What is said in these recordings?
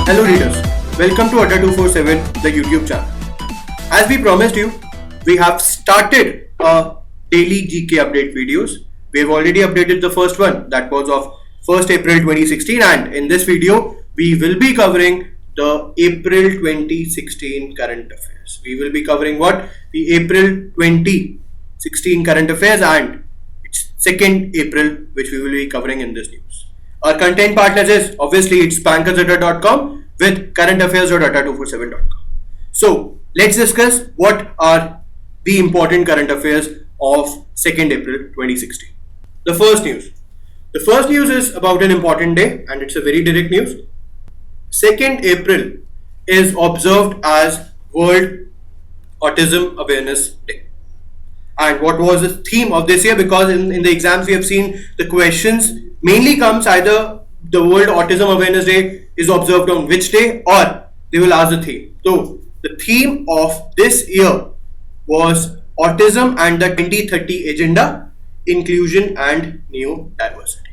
Hello readers, welcome to Adda 247, the YouTube channel. As we promised you, we have started a daily GK update videos. We have already updated the first one, that was of 1st April 2016, and in this video, we will be covering the April 2016 current affairs. We will be covering what? The April 2016 current affairs and it's 2nd April, which we will be covering in this news. Our content partners is obviously it's bankersadda.com with currentaffairs.adda247.com. So let's discuss what are the important current affairs of 2nd April 2016. The first news is about an important day and it's a very direct news. 2nd April is observed as World Autism Awareness Day. And what was the theme of this year? Because in the exams we have seen the questions mainly comes either the World Autism Awareness Day is observed on which day or they will ask the theme. So the theme of this year was Autism and the 2030 Agenda, Inclusion and New Diversity.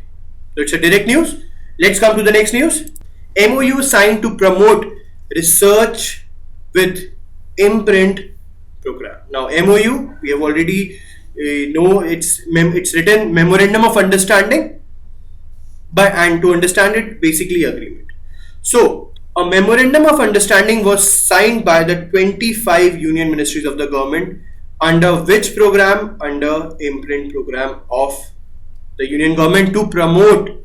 So it's a direct news. Let's come to the next news. MOU signed to promote research with imprint program. Now MOU, we have already know it's written Memorandum of Understanding, and to understand it, basically agreement. So a Memorandum of Understanding was signed by the 25 union ministries of the government under which program? Under imprint program of the union government to promote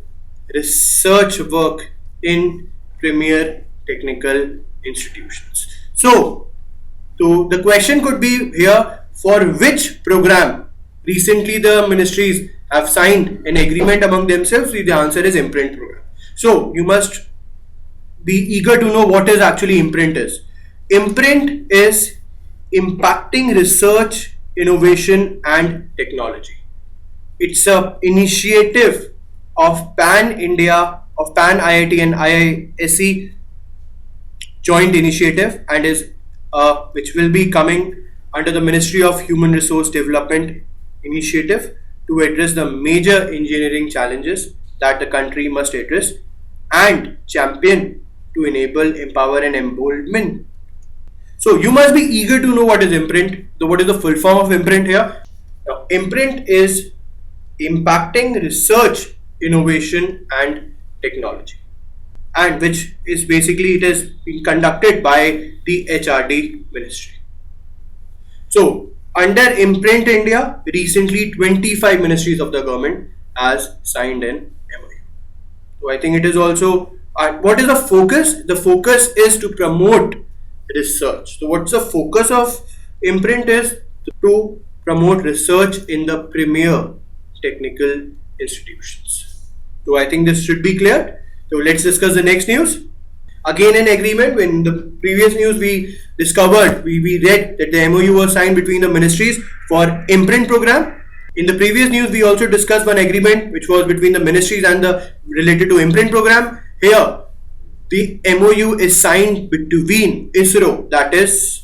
research work in premier technical institutions. So the question could be here, for which program recently the ministries have signed an agreement among themselves? The answer is imprint program. So you must be eager to know what is actually imprint is. Imprint is impacting research, innovation and technology. It's a initiative of Pan India, of Pan IIT and ISC joint initiative and is which will be coming under the Ministry of Human Resource Development initiative to address the major engineering challenges that the country must address and champion to enable, empower and embolden. So you must be eager to know what is imprint. So what is the full form of imprint here? Now, imprint is impacting research, innovation and technology, and which is basically it is being conducted by the HRD ministry. So under Imprint India, recently 25 ministries of the government has signed an MOU. So I think it is also, what is the focus? The focus is to promote research. So what's the focus of Imprint is to promote research in the premier technical institutions. So I think this should be clear. So let's discuss the next news. Again an agreement. When the previous news we discovered, we read that the MOU was signed between the ministries for imprint program. In the previous news we also discussed one agreement which was between the ministries and the related to imprint program. Here the MOU is signed between ISRO, that is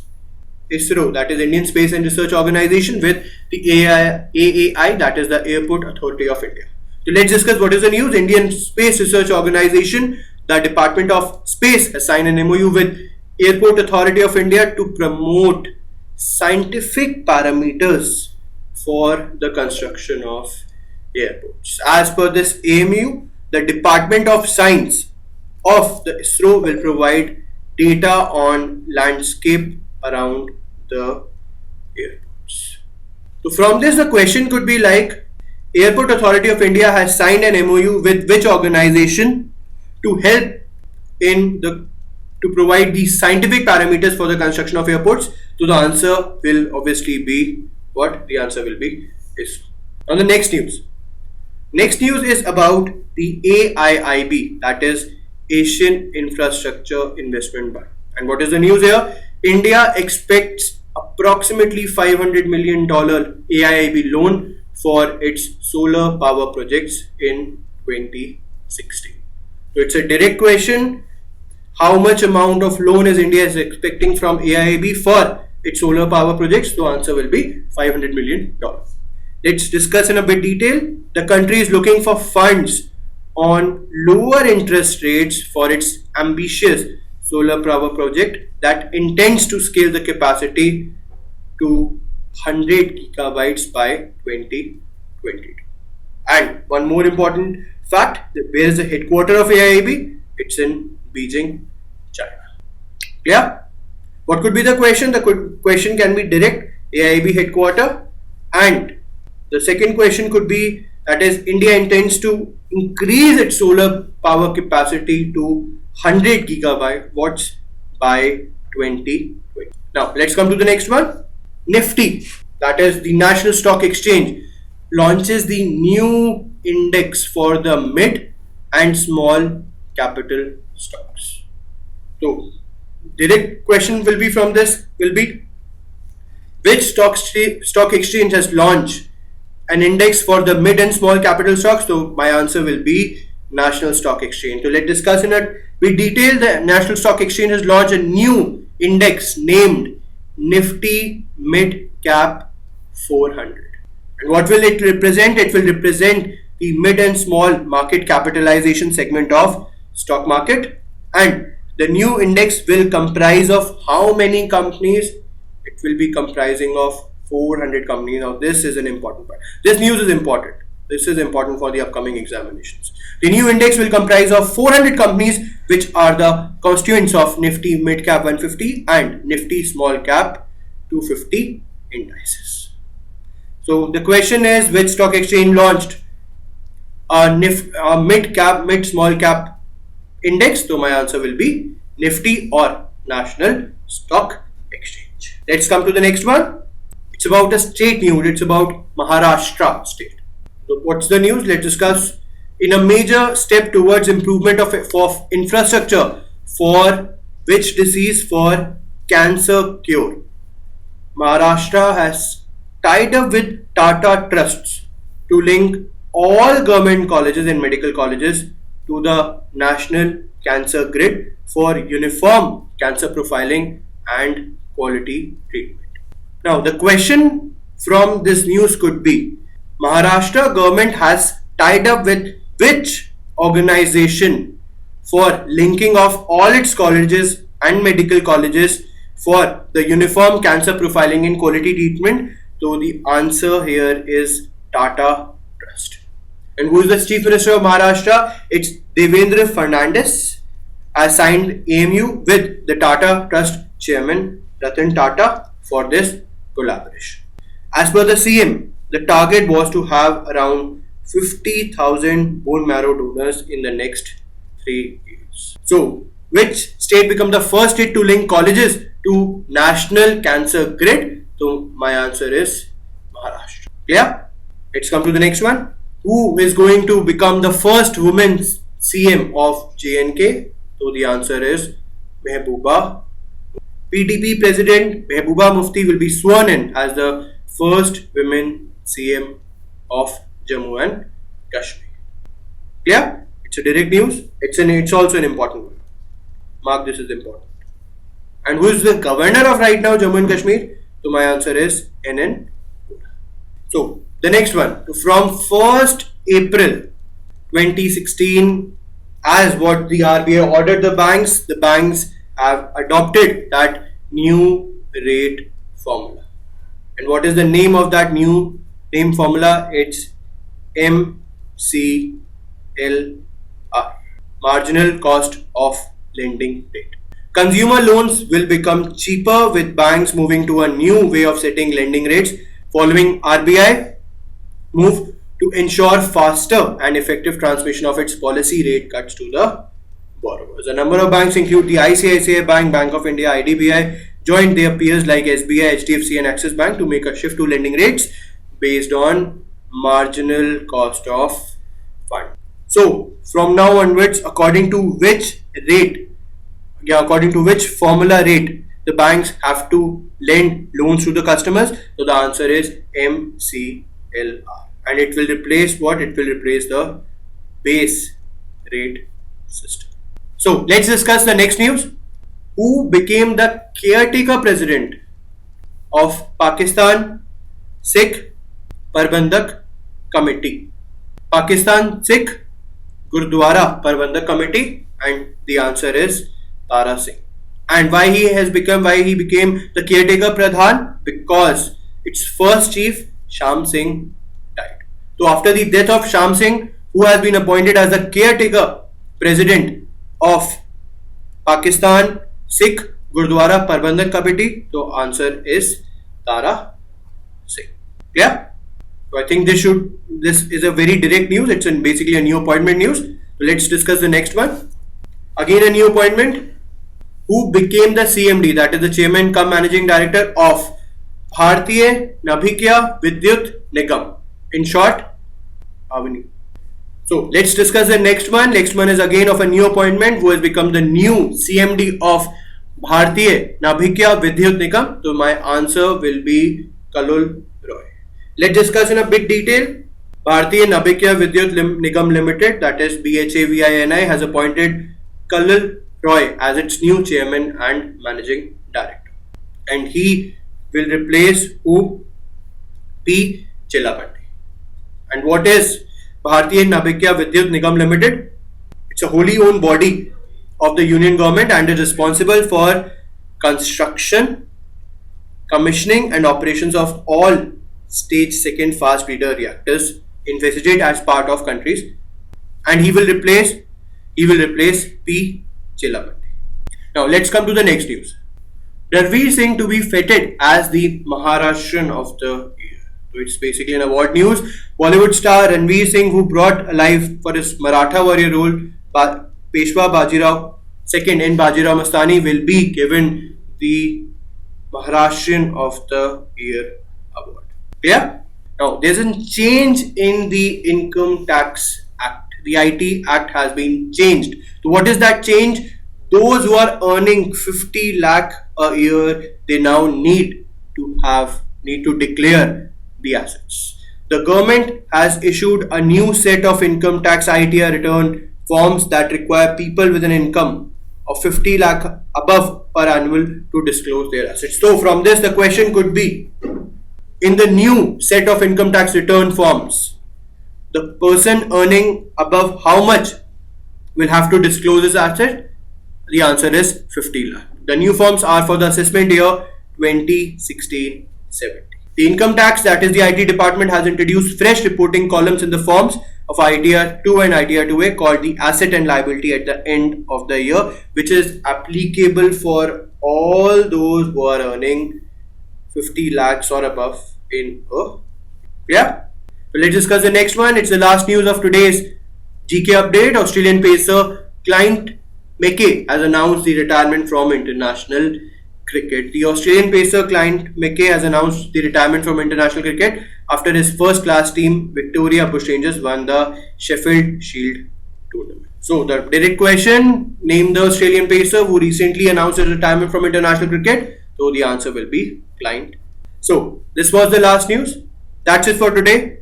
Indian Space and Research Organization, with the AAI, that is the Airport Authority of India. So let's discuss what is the news. Indian Space Research Organization, the Department of Space, has signed an MOU with Airport Authority of India to promote scientific parameters for the construction of airports. As per this AMU, the Department of Science of the ISRO will provide data on landscape around the airports. So from this the question could be like, Airport Authority of India has signed an MOU with which organization to help to provide these scientific parameters for the construction of airports? So the answer will obviously be what? The answer will be ISRO. On the next news. Next news is about the AIIB, that is Asian Infrastructure Investment Bank. And what is the news here? India expects approximately $500 million AIIB loan for its solar power projects in 2016. So it's a direct question. How much amount of loan is India expecting from AIIB for its solar power projects? The answer will be $500 million. Let's discuss in a bit detail. The country is looking for funds on lower interest rates for its ambitious solar power project that intends to scale the capacity to 100 gigabytes by 2022. And one more important fact, where is the headquarters of AIB? It's in Beijing, China. Yeah? What could be the question? The question can be direct, AIB headquarters. And the second question could be, that is, India intends to increase its solar power capacity to 100 gigabyte watts by 2020. Now, let's come to the next one. Nifty, that is the National Stock Exchange, launches the new index for the mid and small capital stocks. So, direct question will be from this will be, which stock exchange has launched an index for the mid and small capital stocks? So my answer will be National Stock Exchange. So let's discuss in it. We detail the National Stock Exchange has launched a new index named Nifty Mid Cap 400. And what will it represent? It will represent the mid and small market capitalization segment of stock market. And the new index will comprise of how many companies? It will be comprising of 400 companies. Now this is an important part. This news is important. This is important for the upcoming examinations. The new index will comprise of 400 companies, which are the constituents of Nifty Mid Cap 150 and Nifty Small Cap 250 indices. So the question is, which stock exchange launched a mid small cap index? So my answer will be Nifty or National Stock Exchange. Let's come to the next one. It's about a state news. It's about Maharashtra state. So what's the news? Let's discuss. In a major step towards improvement of infrastructure for which disease? For cancer cure, Maharashtra has tied up with Tata Trusts to link all government colleges and medical colleges to the national cancer grid for uniform cancer profiling and quality treatment. Now the question from this news could be, Maharashtra government has tied up with which organization for linking of all its colleges and medical colleges for the uniform cancer profiling and quality treatment? So the answer here is Tata Trust. And who is the Chief Minister of Maharashtra? It's Devendra Fernandes, has signed AMU with the Tata Trust Chairman Ratan Tata for this collaboration. As per the CM, the target was to have around 50,000 bone marrow donors in the next 3 years. So, which state become the first state to link colleges to national cancer grid? So, my answer is Maharashtra. Yeah? Let's come to the next one. Who is going to become the first woman CM of J&K? So, the answer is Mehbooba. PDP President Mehbooba Mufti will be sworn in as the first women CM of Jammu and Kashmir. Yeah, it's a direct news. It's also an important one. Mark, this is important. And who is the governor of right now Jammu and Kashmir? So my answer is NN. So the next one, from 1st April 2016, as what the RBI ordered the banks have adopted that new rate formula. And what is the name of that new name formula? It's MCLR, marginal cost of lending rate. Consumer loans will become cheaper with banks moving to a new way of setting lending rates following RBI move to ensure faster and effective transmission of its policy rate cuts to the borrowers. A number of banks include the ICICI Bank, Bank of India, IDBI, joined their peers like SBI, HDFC and Axis Bank to make a shift to lending rates based on marginal cost of fund. So from now onwards, according to which formula rate the banks have to lend loans to the customers? So the answer is MCLR. And it will replace what? It will replace the base rate system. So let's discuss the next news. Who became the caretaker president of Pakistan Sikh Parbandhak Committee? Pakistan Sikh Gurdwara Parbandhak Committee, and the answer is Tara Singh. And why he became the caretaker Pradhan? Because its first chief Sham Singh died. So after the death of Sham Singh, who has been appointed as the caretaker president of Pakistan Sikh Gurdwara Prabandhan Committee, so answer is Tara Singh. Yeah. So I think this is a very direct news. It's basically a new appointment news. So let's discuss the next one. Again a new appointment. Who became the CMD, that is the chairman cum managing director of Bharatiya Nabhikya Vidyut Nigam. In short, Avani. So let's discuss the next one. Next one is again of a new appointment who has become the new CMD of Bharatiya Nabhikya Vidyut Nigam. So my answer will be Kalul Roy. Let's discuss in a bit detail. Bharatiya Nabhikya Vidyut Nigam Limited, that is BHAVINI, has appointed Kalul Roy as its new chairman and managing director, and he will replace who? P. Chilapandi. And what is Bharatiya Nabhikya Vidyut Nigam Limited? It's a wholly owned body of the union government and is responsible for construction, commissioning and operations of all stage 2nd fast breeder reactors envisaged as part of countries, and he will replace P. Chilapandi. Now let's come to the next news. Ranveer Singh to be feted as the Maharashtrian of the year. So it's basically an award news. Bollywood star Ranveer Singh, who brought alive for his Maratha warrior role Peshwa Bajirao II in Bajirao Mastani, will be given the Maharashtrian of the Year award. Yeah? Now there's a change in the Income Tax Act. The IT Act has been changed. So what is that change? Those who are earning 50 lakh a year, they now need to declare the assets. The government has issued a new set of income tax ITR return forms that require people with an income of 50 lakh above per annual to disclose their assets. So from this, the question could be, in the new set of income tax return forms, the person earning above how much will have to disclose his asset? The answer is 50 lakh. The new forms are for the assessment year 2016-17. The income tax, that is the IT department, has introduced fresh reporting columns in the forms of ITR 2 and ITR 2A called the asset and liability at the end of the year, which is applicable for all those who are earning 50 lakhs or above in a yeah. So let's discuss the next one. It's the last news of today's GK update. Australian pacer Clint McKay has announced the retirement from international cricket. The Australian pacer Clint McKay has announced the retirement from international cricket after his first class team Victoria Bushrangers won the Sheffield Shield tournament. So the direct question, name the Australian pacer who recently announced his retirement from international cricket. So the answer will be Clint. So this was the last news. That's it for today.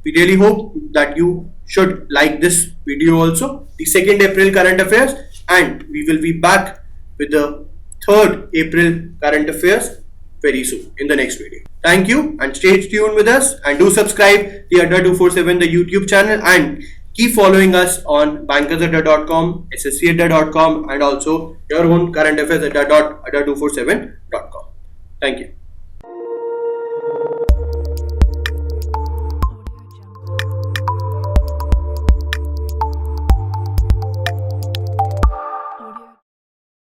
We really hope that you should like this video also, the 2nd April current affairs, and we will be back with the 3rd April current affairs very soon in the next video. Thank you and stay tuned with us, and do subscribe the Adda 247 the YouTube channel, and keep following us on bankersadda.com, sscadda.com, and also your own current affairs adda.adda247.com. Thank you.